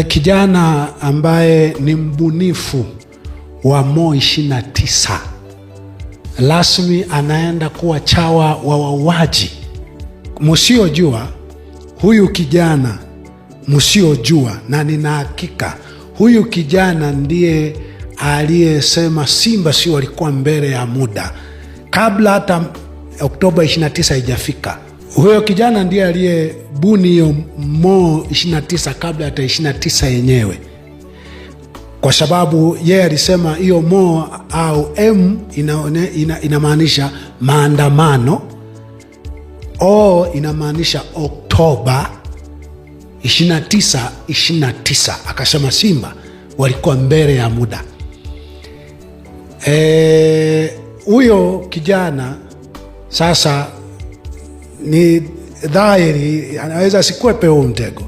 Kijana ambaye ni mbunifu wa Mo 29 rasmi anaenda kuwa chawa wa wauaji. Msiojua huyu kijana, msiojua, na nina hakika huyu kijana ndiye aliyesema Simba sio walikuwa mbele ya muda kabla hata Oktoba 29 haijafika. Huyo kijana ndiye aliyebuni hiyo Mo 29 kabla hata 29 yenyewe, kwa sababu yeye alisema hiyo Mo au M inamaanisha maandamano, O inamaanisha Oktoba 29, akasema Simba walikuwa mbele ya muda. Huyo kijana sasa ni dhahiri anaweza asikwepe huo mtego.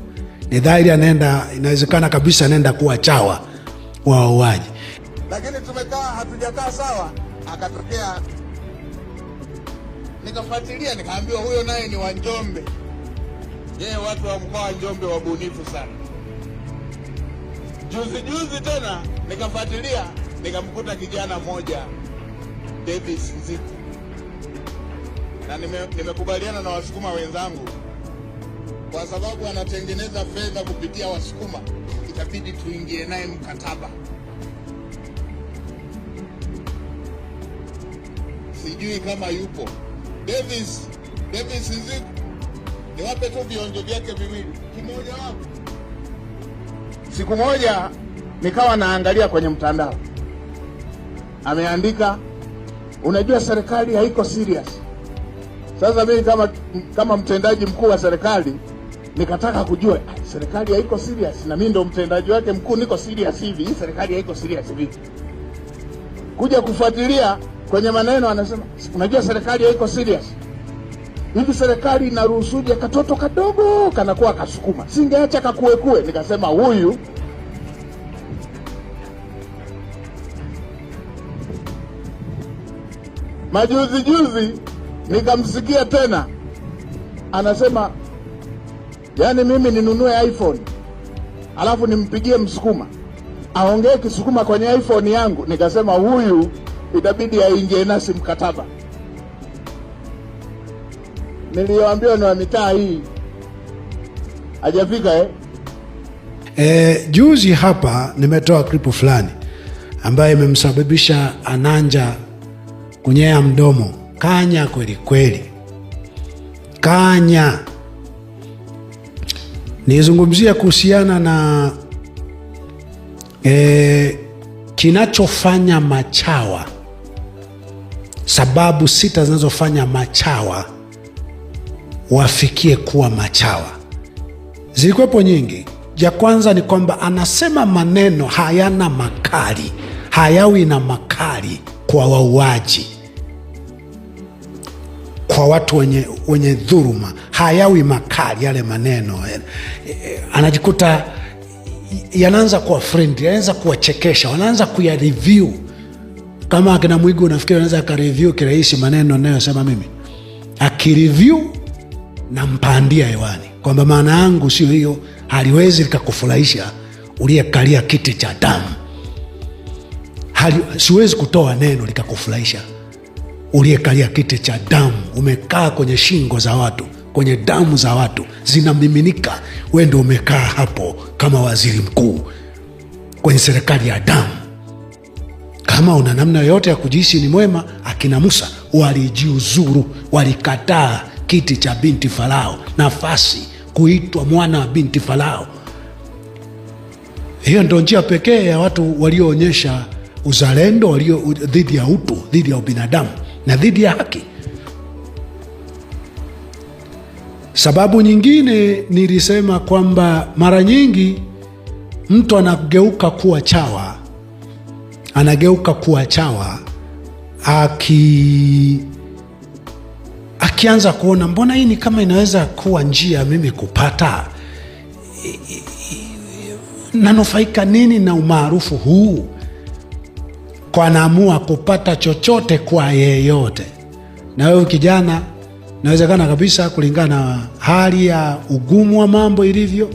Ni dhahiri anaenda, inawezekana kabisa anaenda kuwa chawa wa wauaji. Lakini hatujakaa sawa, akatokea nikafuatilia, nikaambiwa huyo naye ni wa Njombe. Watu wa mkoa wa Njombe wabunifu sana. Juzi tena nikafuatilia, nikamkuta kijana mmoja Davis Nziku, na nimekubaliana na Wasukuma wenzangu, kwa sababu anatengeneza fedha kupitia Wasukuma, itabidi tuingie naye mkataba. Sijui kama yupo Davis Nziku. Niwape tu vionjo vyake viwili. Kimoja wapo, siku moja nikawa naangalia kwenye mtandao, ameandika, unajua serikali haiko serious. Sasa mimi kama mtendaji mkuu wa serikali nikataka kujua serikali haiko serious, na mimi ndo mtendaji wake mkuu, niko serious hivi, hii serikali haiko serious vipi? Kuja kufuatilia kwenye maneno, anasema unajua serikali haiko serious hivi, serikali inaruhusuje katoto kadogo kanakuwa kasukuma, singeacha kakuekue. Nikasema huyu majuzi nikamsikia tena anasema, yani mimi ninunue iPhone alafu nimpigie Msukuma aongee Kisukuma kwenye iPhone yangu. Nikasema huyu itabidi aingie nasi mkataba. Niliyoambiwa ni wa mitaa hii hajafika. Juzi hapa nimetoa klipu fulani ambayo imemsababisha Ananja kunyea mdomo. Kanya kweli kweli, kanya. Nizungumzia kuhusiana na kinachofanya machawa, sababu 6 zinazofanya machawa wafikie kuwa machawa. Zilikuwepo nyingi. Ya kwanza ni kwamba anasema maneno hayana makali, hayawi na makali kwa wauaji, kwa watu wenye dhuluma, hayawi makali yale maneno. Anajikuta yanaanza kuwa friendly, yanaanza kuwachekesha, wanaanza kuya review. Kama akina Mwigu, unafikiri anaweza akareview kirahisi maneno anayosema mimi? Akireview na mpandia hewani kwamba maana yangu sio hiyo, haliwezi likakufurahisha uliyekalia kiti cha damu. Siwezi kutoa neno likakufurahisha uliyekalia kiti cha damu. Umekaa kwenye shingo za watu, kwenye damu za watu zinamiminika, wewe ndio umekaa hapo kama waziri mkuu kwenye serikali ya damu. Kama una namna yoyote ya kujihisi ni mwema, akina Musa walijiuzuru, walikataa kiti cha binti Farao, nafasi kuitwa mwana wa binti Farao. Hiyo ndio njia pekee ya watu walioonyesha uzalendo, walio dhidi ya utu, dhidi ya ubinadamu na dhidi ya haki. Sababu nyingine nilisema kwamba mara nyingi mtu anageuka kuwa chawa akianza kuona mbona hii ni kama inaweza kuwa njia mimi kupata, nanufaika nini na umaarufu huu, kwa naamua kupata chochote kwa yeyote. Na wewe kijana, inawezekana kabisa kulingana na hali ya ugumu wa mambo ilivyo,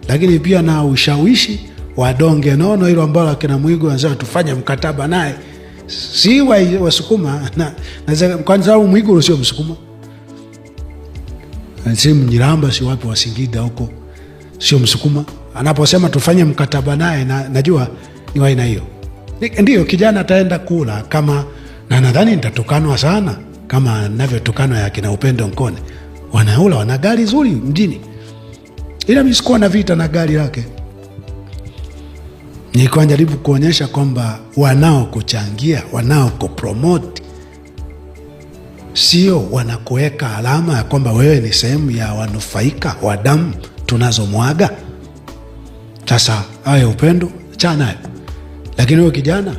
lakini pia na ushawishi wa donge nono hilo ambalo akina Mwigulu wanasema tufanye mkataba naye. Si Wasukuma kwa sababu Mwigulu sio Msukuma, si Mnyiramba, si wapi wa Singida huko, sio Msukuma. Anaposema tufanye mkataba naye, najua ni wa aina hiyo. Ndio kijana ataenda kula kama, na nadhani nitatukanwa sana kama ninavyotukanwa ya kina Upendo Nkone. Wanaula, wana gari zuri mjini, ila mimi sikuwa na vita na gari lake. Nilikuwa najaribu kuonyesha kwamba wanaokuchangia, wanaokupromote sio wanakuweka alama ya kwamba wewe ni sehemu ya wanufaika wa damu tunazomwaga. Sasa haya Upendo chana nayo, lakini huyo kijana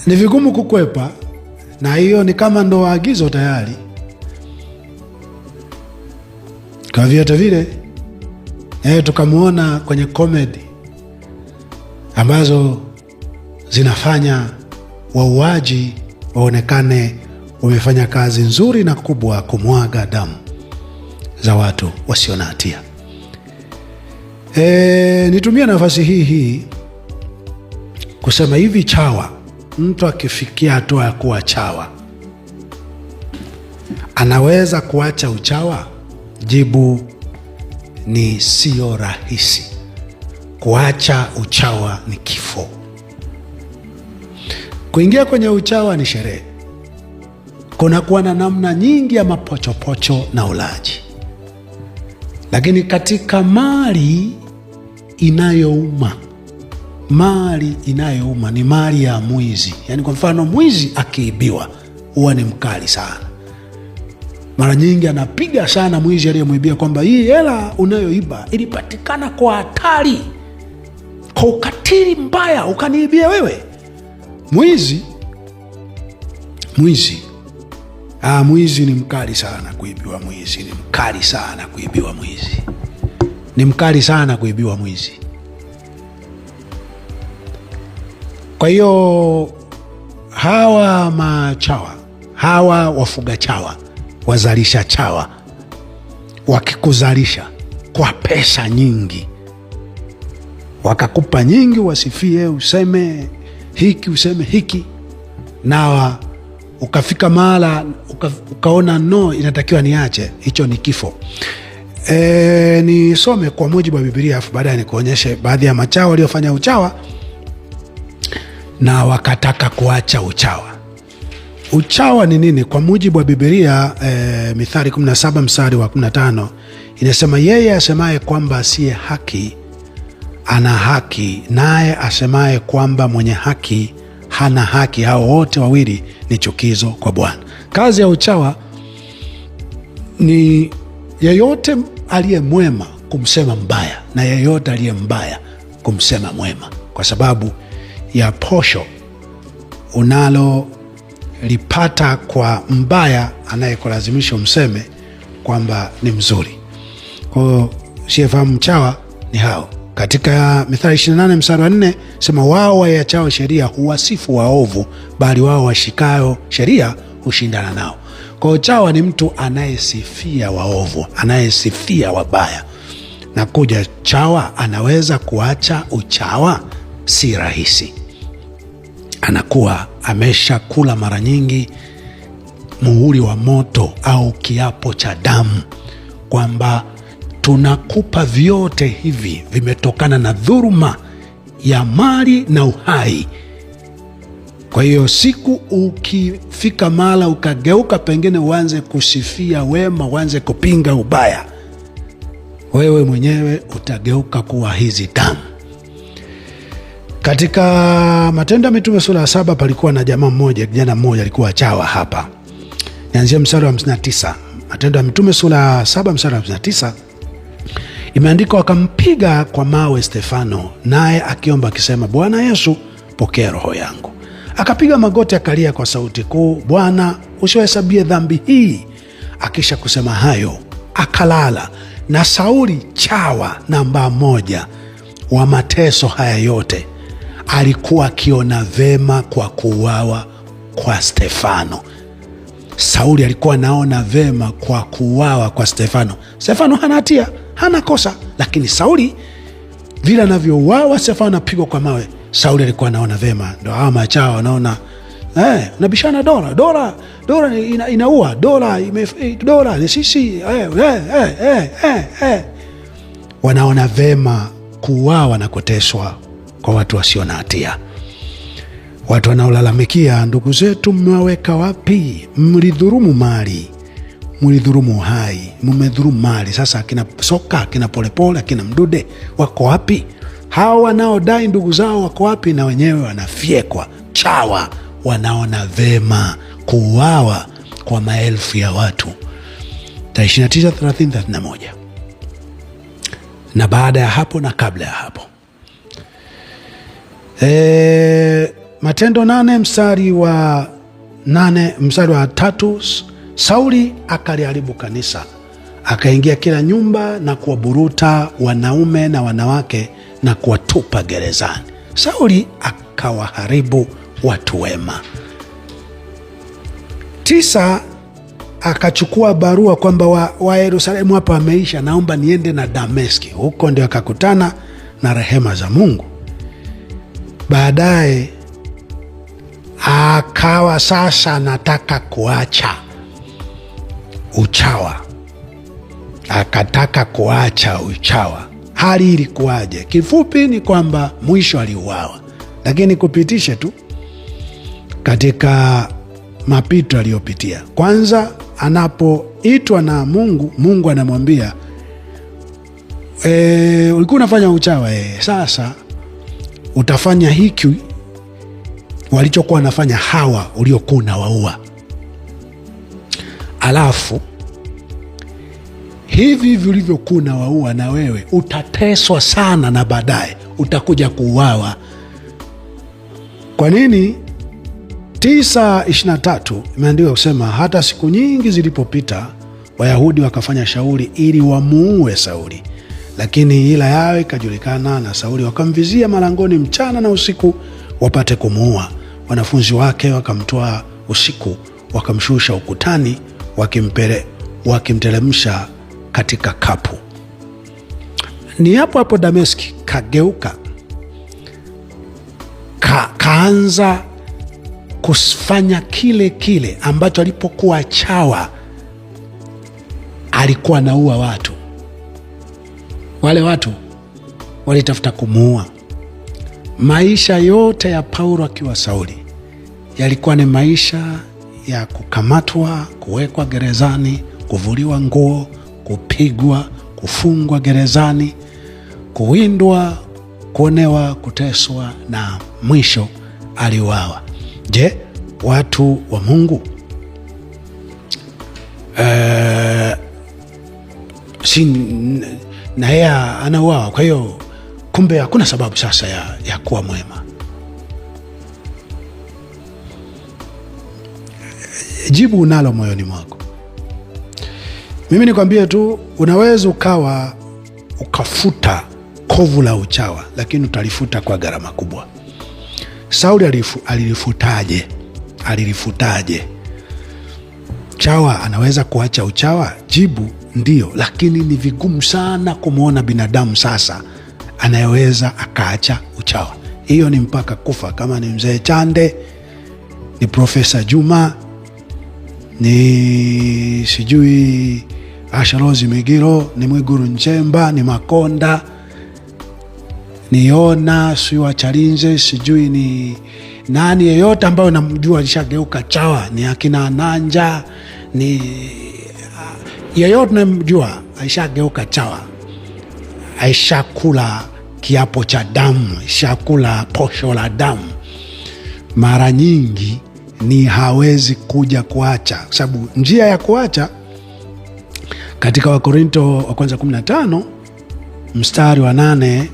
ni vigumu kukwepa, na hiyo ni kama ndo agizo tayari. Kwa vyote vile tukamuona kwenye comedy ambazo zinafanya wauaji waonekane wamefanya kazi nzuri na kubwa kumwaga damu za watu wasio na hatia. Nitumia nafasi hii kusema hivi, chawa, mtu akifikia hatua ya kuwa chawa anaweza kuacha uchawa? Jibu ni sio rahisi. Kuacha uchawa ni kifo. Kuingia kwenye uchawa ni sherehe. Kunakuwa na namna nyingi ya mapochopocho na ulaji, lakini katika mali inayouma ni mali ya mwizi. Yani kwa mfano, mwizi akiibiwa huwa ni mkali sana. Mara nyingi anapiga sana mwizi aliyemwibia kwamba hii hela unayoiba ilipatikana kwa hatari, kwa ukatili mbaya, ukaniibia wewe. Mwizi ni mkali sana kuibiwa. Mwizi ni mkali sana kuibiwa. Mwizi ni mkali sana kuibiwa. Mwizi. Kwa hiyo hawa machawa, hawa wafuga chawa, wazalisha chawa, wakikuzalisha kwa pesa nyingi, wakakupa nyingi, wasifie, useme hiki, useme hiki, na ukafika mahala ukaona no, inatakiwa niache, hicho ni kifo. Nisome kwa mujibu wa Biblia, afu baadaye nikuonyeshe baadhi ya machawa waliofanya uchawa na wakataka kuacha uchawa. Uchawa ni nini? Kwa mujibu wa Biblia, Mithali 17 mstari wa 15 inasema, yeye asemaye kwamba asiye haki ana haki, naye asemaye kwamba mwenye haki hana haki, hao wote wawili ni chukizo kwa Bwana. Kazi ya uchawa ni yeyote aliye mwema kumsema mbaya na yeyote aliye mbaya kumsema mwema, kwa sababu ya posho unalolipata kwa mbaya anayekulazimisha umseme kwamba ni mzuri. Kwa hiyo siyefahamu mchawa ni hao. Katika Mithali 28 mstari wa 4 sema, wao waiachao sheria huwasifu waovu, bali wao washikayo sheria hushindana nao. Kwa hiyo chawa ni mtu anayesifia waovu, anayesifia wabaya. Na kuja chawa anaweza kuacha uchawa si rahisi. Anakuwa amesha kula mara nyingi muhuri wa moto au kiapo cha damu kwamba tunakupa vyote hivi, vimetokana na dhuluma ya mali na uhai. Kwa hiyo siku ukifika mahala ukageuka, pengine uanze kusifia wema, uanze kupinga ubaya, wewe mwenyewe utageuka kuwa hizi damu. Katika Matendo ya Mitume sura ya 7 palikuwa na kijana mmoja alikuwa chawa. Hapa nianzia mstari wa 59. Matendo ya Mitume sura ya 7 mstari wa 59 imeandikwa, wakampiga kwa mawe Stefano, naye akiomba akisema, Bwana Yesu, pokea roho yangu. Akapiga magoti akalia kwa sauti kuu, Bwana, usiwahesabie dhambi hii. Akisha kusema hayo akalala. Na Sauli, chawa namba 1 wa mateso haya yote, alikuwa akiona vema kwa kuuawa kwa Stefano. Sauli alikuwa anaona vema kwa kuuawa kwa Stefano. Stefano hana hatia. hana kosa. Lakini Sauli vile anavyouawa, Stefano anapigwa kwa mawe, Sauli alikuwa anaona vema. Ndo hawa machawa wanaona nabishana dola inaua, dola ni sisi, wanaona vema kuuawa na kuteswa kwa watu wasio na hatia. Watu wanaolalamikia, ndugu zetu mmewaweka wapi? Mlidhurumu mali, mlidhurumu uhai, mmedhurumu mali. Sasa akina Soka, akina Polepole, akina Mdude wako wapi? Hawa wanaodai ndugu zao wako wapi? Na wenyewe wanafyekwa. Chawa wanaona vema kuuawa kwa maelfu ya watu. 29:30-31. Na baada ya hapo na kabla ya hapo, Matendo 8 mstari wa 3, Sauli akaliharibu kanisa, akaingia kila nyumba na kuwaburuta wanaume na wanawake na kuwatupa gerezani. Sauli akawaharibu watu wema. 9, akachukua barua kwamba wa Yerusalemu hapa wameisha, naomba niende na Dameski. Huko ndio akakutana na rehema za Mungu. Baadaye akawa sasa nataka kuacha uchawa, akataka kuacha uchawa. Hali ilikuwaje? Kifupi ni kwamba mwisho aliuawa, lakini kupitishe tu katika mapito aliyopitia. Kwanza anapoitwa na Mungu, Mungu anamwambia ulikuwa unafanya uchawa, sasa utafanya hiki walichokuwa wanafanya hawa uliokuwa unawaua. Alafu hivi vilivyokuwa unawaua na wewe utateswa sana, na baadaye utakuja kuuawa. Kwa nini? 9:23 imeandikwa kusema, hata siku nyingi zilipopita Wayahudi wakafanya shauri ili wamuue Sauli, lakini hila yao ikajulikana, na Sauli wakamvizia malangoni mchana na usiku wapate kumuua. Wanafunzi wake wakamtoa usiku, wakamshusha ukutani, wakimteremsha katika kapu. Ni hapo hapo Dameski kageuka, kaanza kufanya kile ambacho alipokuwa chawa alikuwa anaua watu. Wale watu walitafuta kumuua. Maisha yote ya Paulo akiwa Sauli yalikuwa ni maisha ya kukamatwa, kuwekwa gerezani, kuvuliwa nguo, kupigwa, kufungwa gerezani, kuwindwa, kuonewa, kuteswa, na mwisho aliuawa. Je, watu wa Mungu na yeye anauawa? Kwa hiyo kumbe hakuna sababu sasa ya kuwa mwema. Jibu unalo moyoni mwako. Mimi nikwambie tu, unaweza ukafuta kovu la uchawa, lakini utalifuta kwa gharama kubwa. Sauli alilifutaje? Chawa anaweza kuacha uchawa? Jibu ndio, lakini ni vigumu sana kumwona binadamu sasa anayeweza akaacha uchawa. Hiyo ni mpaka kufa. Kama ni mzee Chande, ni Profesa Juma, ni sijui Ashalozi Migiro, ni Mwiguru Nchemba, ni Makonda, ni Yona, sijui Wachalinze, sijui ni nani, yeyote ambayo namjua alishageuka chawa, ni akina Nanja, ni yeyote namjua alishageuka chawa, aishakula kiapo cha damu, aishakula posho la damu. Mara nyingi ni hawezi kuja kuacha, kwa sababu njia ya kuacha katika Wakorinto wa kwanza 15 mstari wa 8,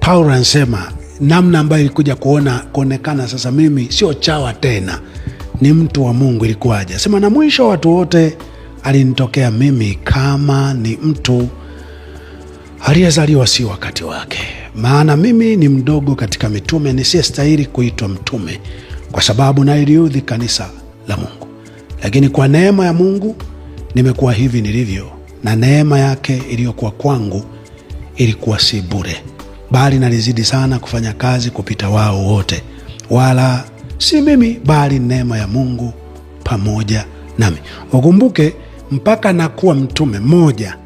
Paulo anasema namna ambayo ilikuja kuonekana sasa mimi sio chawa tena, ni mtu wa Mungu. Ilikuwaje? Sema, na mwisho watu wote alinitokea mimi kama ni mtu aliyezaliwa si wakati wake. Maana mimi ni mdogo katika mitume, nisiyestahili kuitwa mtume, kwa sababu nailiudhi kanisa la Mungu. Lakini kwa neema ya Mungu nimekuwa hivi nilivyo, na neema yake iliyokuwa kwangu ilikuwa si bure, bali nalizidi sana kufanya kazi kupita wao wote, wala si mimi, bali neema ya Mungu pamoja nami. Ukumbuke mpaka nakuwa mtume mmoja,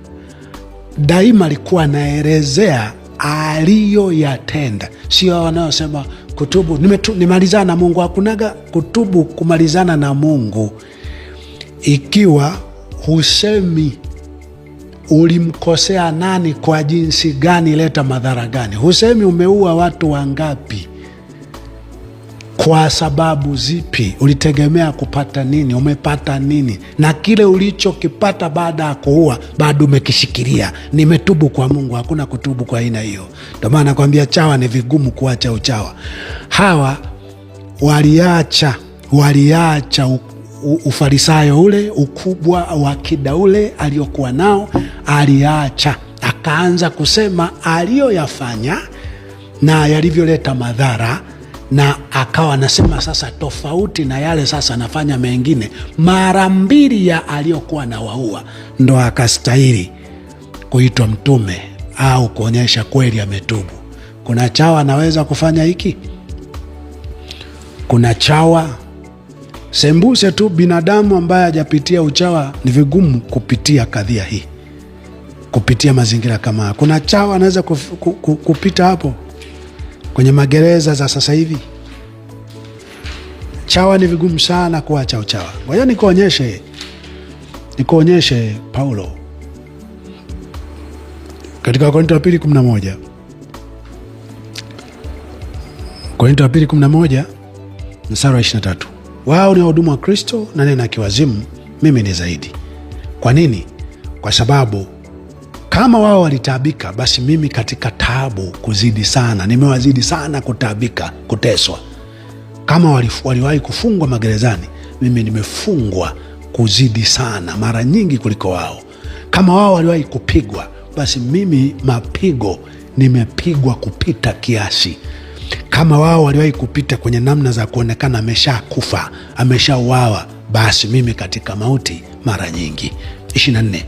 daima alikuwa anaelezea aliyoyatenda. Sio wanaosema kutubu nimalizana na Mungu. Hakunaga kutubu kumalizana na Mungu ikiwa husemi ulimkosea nani, kwa jinsi gani, leta madhara gani. Husemi umeua watu wangapi, kwa sababu zipi, ulitegemea kupata nini, umepata nini, na kile ulichokipata baada ya kuua bado umekishikilia. Nimetubu kwa Mungu. Hakuna kutubu kwa aina hiyo. Ndio maana nakwambia chawa ni vigumu kuacha uchawa. Hawa waliacha ufarisayo ule, ukubwa wa kida ule aliokuwa nao, aliacha, akaanza kusema aliyoyafanya na yalivyoleta madhara, na akawa anasema sasa tofauti na yale, sasa nafanya mengine mara mbili ya aliyokuwa na waua. Ndo akastahili kuitwa mtume au kuonyesha kweli ametubu. Kuna chawa anaweza kufanya hiki? Kuna chawa sembuse tu? Binadamu ambaye hajapitia uchawa ni vigumu kupitia kadhia hii, kupitia mazingira kama. Kuna chawa anaweza kupita hapo kwenye magereza za sasa hivi? Chawa ni vigumu sana kuacha uchawa. Ngoja nikuonyeshe Paulo katika Korinto wa pili 11. Korinto wa pili 11 mstari wa 23. Wao ni wahudumu wa Kristo na nena kiwazimu, mimi ni zaidi. Kwa nini? Kwa sababu kama wao walitaabika, basi mimi katika taabu kuzidi sana, nimewazidi sana kutaabika, kuteswa. Kama waliwahi kufungwa magerezani, mimi nimefungwa kuzidi sana, mara nyingi kuliko wao. Kama wao waliwahi kupigwa, basi mimi mapigo nimepigwa kupita kiasi. Kama wao waliwahi kupita kwenye namna za kuonekana amesha kufa, ameshauawa, basi mimi katika mauti mara nyingi. 24.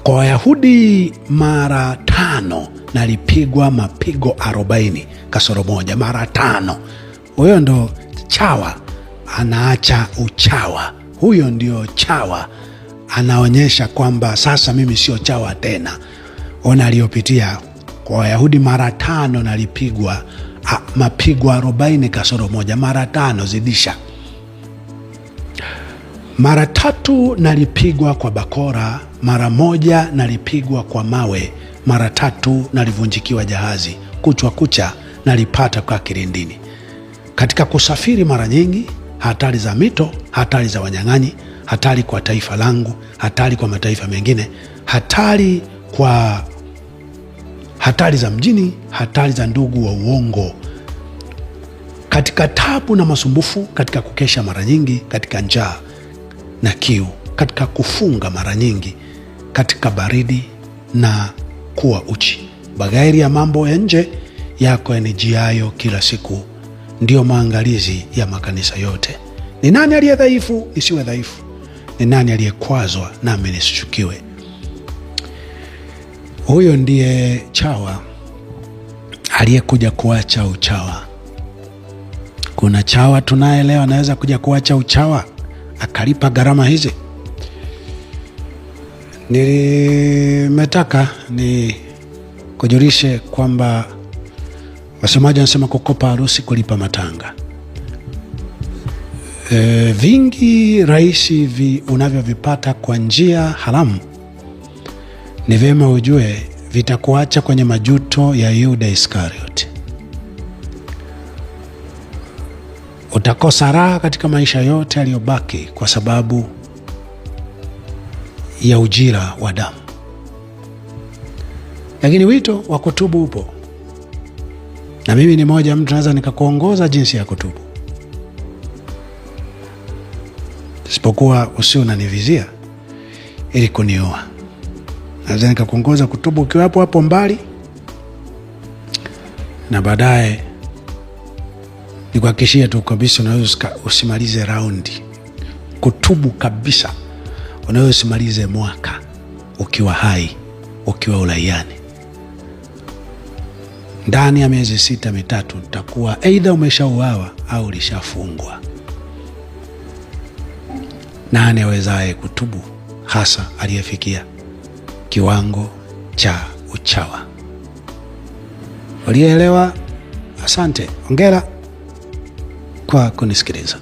Kwa Wayahudi mara 5 nalipigwa mapigo 40 kasoro moja, mara 5. Huyo ndo chawa anaacha uchawa. Huyo ndio chawa anaonyesha kwamba sasa mimi sio chawa tena. Ona aliyopitia. Kwa Wayahudi mara 5 nalipigwa mapigo 40 kasoro moja, mara 5 zidisha. Mara 3 nalipigwa kwa bakora, mara 1 nalipigwa kwa mawe, mara 3 nalivunjikiwa jahazi, kuchwa kucha nalipata kwa kilindini. Katika kusafiri mara nyingi, hatari za mito, hatari za wanyang'anyi, hatari kwa taifa langu, hatari kwa mataifa mengine, hatari za mjini, hatari za ndugu wa uongo, katika tabu na masumbufu, katika kukesha mara nyingi, katika njaa na kiu, katika kufunga mara nyingi, katika baridi na kuwa uchi. Baghairi ya mambo ya nje yako yanijiayo kila siku, ndiyo maangalizi ya makanisa yote. Ni nani aliye dhaifu nisiwe dhaifu? Ni nani aliyekwazwa nami nisishukiwe? Huyo ndiye chawa aliyekuja kuacha uchawa. Kuna chawa tunaye leo anaweza kuja kuacha uchawa akalipa gharama hizi. Nimetaka ni kujulishe kwamba wasemaji wanasema kukopa harusi kulipa matanga. Vingi rahisi unavyovipata kwa njia haramu, ni vyema ujue vitakuacha kwenye majuto ya Yuda Iskarioti. Utakosa raha katika maisha yote yaliyobaki kwa sababu ya ujira wa damu. Lakini wito wa kutubu upo, na mimi ni moja mtu naweza nikakuongoza jinsi ya kutubu, isipokuwa usio unanivizia ili kunioa. Naweza nikakuongoza kutubu ukiwa hapo mbali, na baadaye nikuhakikishia tu kabisa unaweza usimalize raundi kutubu kabisa. Unaweza usimalize mwaka ukiwa hai, ukiwa uraiani. Ndani ya miezi 6 mitatu utakuwa aidha umeshauawa au ulishafungwa. Nani awezaye kutubu, hasa aliyefikia kiwango cha uchawa? Ulielewa? Asante. Hongera kwa kunisikiliza.